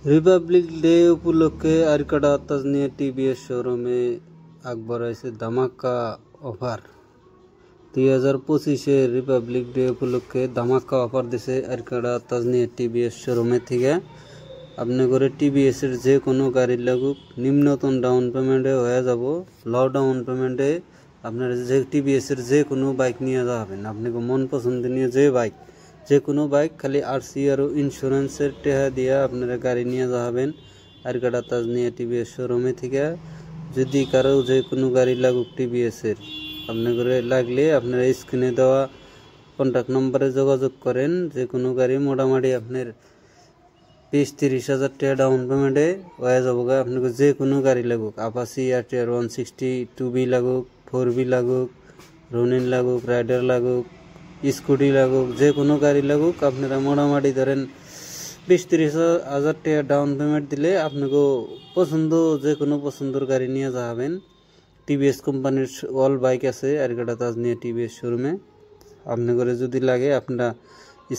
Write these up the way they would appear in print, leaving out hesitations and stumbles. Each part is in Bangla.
রিপাবলিক ডে উপলক্ষে আরকাডা তাজনিয়া টিভিএস শোরুমে আকবর আছে ধামাকা অফার 2025 রিপাবলিক ডে উপলক্ষে ধামাকা অফার দিছে আরকাডা তাজনিয়া টিভিএস শোরুমে থেকে। আপনি করে টিভিএস এর যে কোনো গাড়ি লাগুক নিম্নতম ডাউন পেমেন্টে হয়ে যাব। লো ডাউন পেমেন্টে আপনার যে টিভিএস এর যে কোনো বাইক নিয়ে যাবেন, আপনাকে মন পছন্দনীয় যে বাইক, যে কোনো বাইক খালি আরসি আর ইন্স্যুরেন্সের টেহা দিয়ে আপনারা গাড়ি নিয়ে যাবেন আরকাডা তাজনিয়া টিভিএস শোরুমে থেকে। যদি কারো যে কোনো গাড়ি লাগুক টিভিএস এর আপনি করে লাগলে আপনারা স্ক্রিনে দেওয়া কন্ট্যাক্ট নম্বরে যোগাযোগ করেন। যে কোনো গাড়ি মোটামুটি আপনার 20-30 হাজার টাকা ডাউন পেমেন্টে হয়ে যাবো। আপনাকে যে কোনো গাড়ি লাগুক, আপাসি আরটিআর 160 2B লাগুক, 4B লাগুক, রনিন লাগুক, রাইডার লাগুক, স্কুটি লাগুক, যে কোনো গাড়ি লাগুক আপনারা মোটামুটি ধরেন 20-30 হাজার টাকা ডাউন পেমেন্ট দিলে আপনাকে পছন্দ যে কোনো পছন্দের গাড়ি নিয়ে যাবেন। টিভিএস কোম্পানির অল বাইক আছে আরকাডা তাজনিয়া টিভিএস শোরুমে। আপনি করে যদি লাগে আপনারা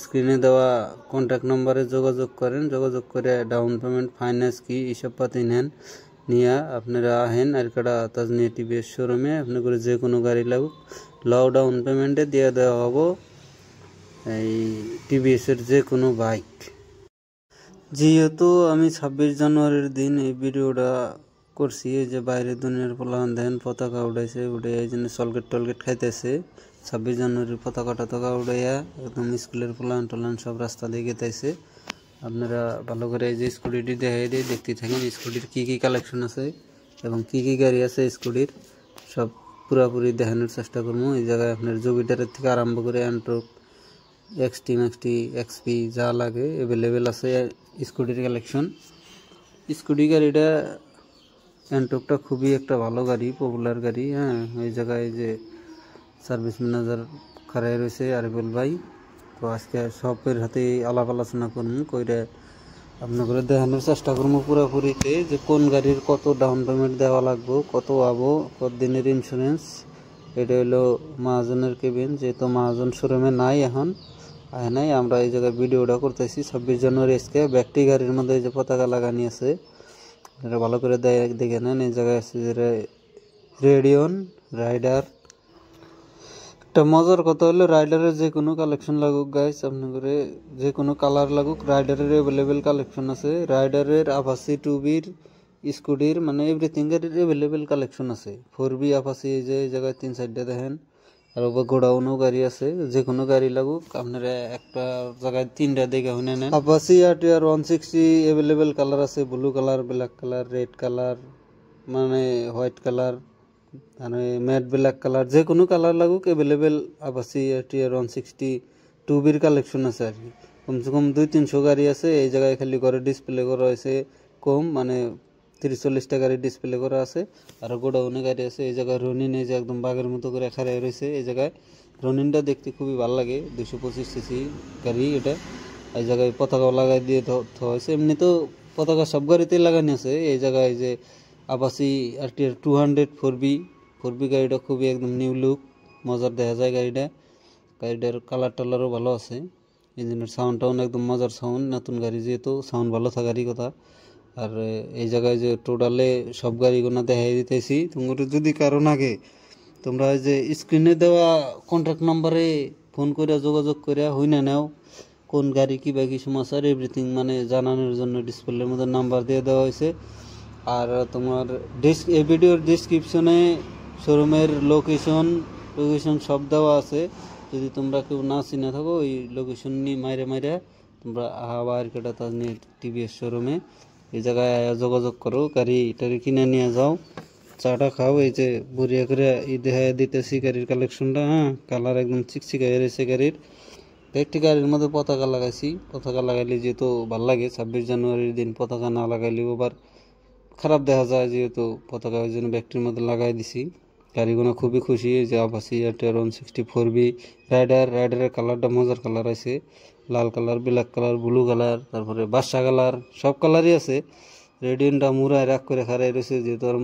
স্ক্রিনে দেওয়া কন্ট্যাক্ট নম্বরে যোগাযোগ করেন। যোগাযোগ করে ডাউন পেমেন্ট, ফাইন্যান্স কি হিসাব পাতি নেন, নিয়ে আপনারা আহেন আরকাডা তাজনিয়া টিভিএস শোরুমে। আপনি করে যে কোনো গাড়ি লাগুক লো ডাউন পেমেন্টে দিয়ে দেওয়া হবো এই টিভিএস এর যে কোনো বাইক। যেহেতু আমি 26 জানুয়ারির দিন এই ভিডিওটা করছি, এই যে বাইরের দুনিয়ার পোলাহান দেন পতাকা উঠাইছে, উঠে এই জন্য সলগেট টলগেট খাইতেছে। 26 জানুয়ারির পতাকা টতাকা উঠাইয়া একদম স্কুলের পোলাহান টোলান সব রাস্তা দিয়ে গেতাইছে। আপনারা ভালো করে এই যে স্কুটিটি দেখাই দিয়ে দেখতে থাকেন স্কুটির কি কি কালেকশন আছে এবং কি কি গাড়ি আছে স্কুটির সব পুরাপুরি দেখানোর চেষ্টা করবো। এই জায়গায় আপনার জুপিটারের থেকে আরম্ভ করে অ্যান্ট্রোক, এক্সটি ম্যাক্সটি, এক্সপি যা লাগে অ্যাভেলেবেল আছে স্কুটির কালেকশন। স্কুটি গাড়িটা অ্যান্ট্রোকটা খুবই একটা ভালো গাড়ি, পপুলার গাড়ি। হ্যাঁ, এই জায়গায় যে সার্ভিস ম্যানেজার খাড়াই রয়েছে আরিফুল ভাই, তো আজকে সবের হাতে আলাপ আলোচনা করবো কইরে আপনাদের দেখানোর চেষ্টা করবো পুরোপুরিতে যে কোন গাড়ির কত ডাউন পেমেন্ট দেওয়া লাগবে, কত আবো, কত দিনের ইন্স্যুরেন্স। এটা হলো মহাজনের কেবিন, যেহেতু মহাজন শোরুমে নাই এখন আয় নাই, আমরা এই জায়গায় ভিডিওটা করতেছি 26 জানুয়ারি আজকে। ব্যক্তি গাড়ির মধ্যে যে পতাকা লাগানি আছে এটা ভালো করে দেখে নেন। এই জায়গায় আছে যে রেডিয়ন, রাইডার। একটা মজার কথা হলো রাইডারের যে কোনো কালেকশন লাগুক গাইস, আপনি করে যে কোনো কালার লাগুক রাইডারের অ্যাভেলেবেল কালেকশন আছে। রাইডারের আপাসি 2Bর স্কুটির মানে এভরিথিং এর অ্যাভেলেবেল কালেকশন আছে। 4B আপাসি এই যে এই জায়গায় 3-4টা দেখেন, আর গোডাউনও গাড়ি আছে। যে কোনো গাড়ি লাগুক আপনারা একটা জায়গায় 3টা দেখে শুনে নেন। আপাসি আরটিআর 160 অ্যাভেলেবেল কালার আছে, blue colour, black colour, red colour, মানে হোয়াইট কালার, মানে ম্যাট ব্ল্যাক কালার, যে কোনো কালার লাগুক অ্যাভেলেবেল আপাসি আরটিআর 160 2Bর কালেকশন আছে। আর কি কমসে কম 200-300 গাড়ি আছে। এই জায়গায় খালি ঘরে ডিসপ্লে করা হয়েছে কম, মানে 30-40টা গাড়ি ডিসপ্লে করা আছে, আর গোডাউনে গাড়ি আছে। এই জায়গায় রনিন এই যে একদম বাঘের মতো করে খাড়াই রয়েছে। এই জায়গায় রনিনটা দেখতে খুবই ভালো লাগে, 225cc গাড়ি এটা। এই জায়গায় পতাকাও লাগাই দিয়ে হয়েছে, এমনি তো পতাকা সব গাড়িতে লাগানো আছে। এই জায়গায় যে আপাসি আরটিআর 200 4B গাড়িটা খুবই একদম নিউ লুক, মজার দেখা যায় গাড়িটা। গাড়িটার কালার টালারও ভালো আছে, ইঞ্জিনের সাউন্ডটাও একদম মজার সাউন্ড। নতুন গাড়ি যেহেতু সাউন্ড ভালো থাকারই কথা। আর এই জায়গায় যে টোটালে সব গাড়িগুলো দেখাই দিতেছি। তোমরা যদি কারণ আগে তোমরা যে স্ক্রিনে দেওয়া কন্ট্যাক্ট নাম্বারে ফোন করে যোগাযোগ করে হইনা নাও কোন গাড়ি কি বা কি সমস্যার এভরিথিং মানে জানানোর জন্য ডিসপ্লের মধ্যে নাম্বার দিয়ে দেওয়া হয়েছে। আর তোমার এই ভিডিওর ডিসক্রিপশনে শোরুমের লোকেশন সব দেওয়া আছে। যদি তোমরা কেউ না চিনে থাকো ওই লোকেশন নিয়ে মাইরে তোমরা আবার আরকাডা তাজনিয়া টিভিএস শোরুমে এই জায়গায় যোগাযোগ করো, গাড়ি টাড়ি কিনে নিয়ে যাও, চাটা খাও। এই যে বুড়িয়া করে দেখা দিতেছি গাড়ির কালেকশনটা। হ্যাঁ, কালার একদম চিকচিকা রয়েছে গাড়ির। একটি গাড়ির মধ্যে পতাকা লাগাইছি, পতাকা লাগাইলে যেহেতু ভাল লাগে। 26 জানুয়ারির দিন পতাকা না লাগাইলেও আবার খারাপ দেখা যায়, যেহেতু পতাকা ওই জন্য ব্যক্তির মধ্যে লাগাই দিছি। গাড়িগুলো খুবই খুশি যে আপাসি আরটিআর 160 4B রাইডারের কালারটা মজার কালার আছে, লাল colour, black colour, blue colour, তারপরে বাদশা কালার, সব কালারই আছে। রেডিয়নটা মুড়ায় রাখ করে খারাই রয়েছে, যেহেতু আর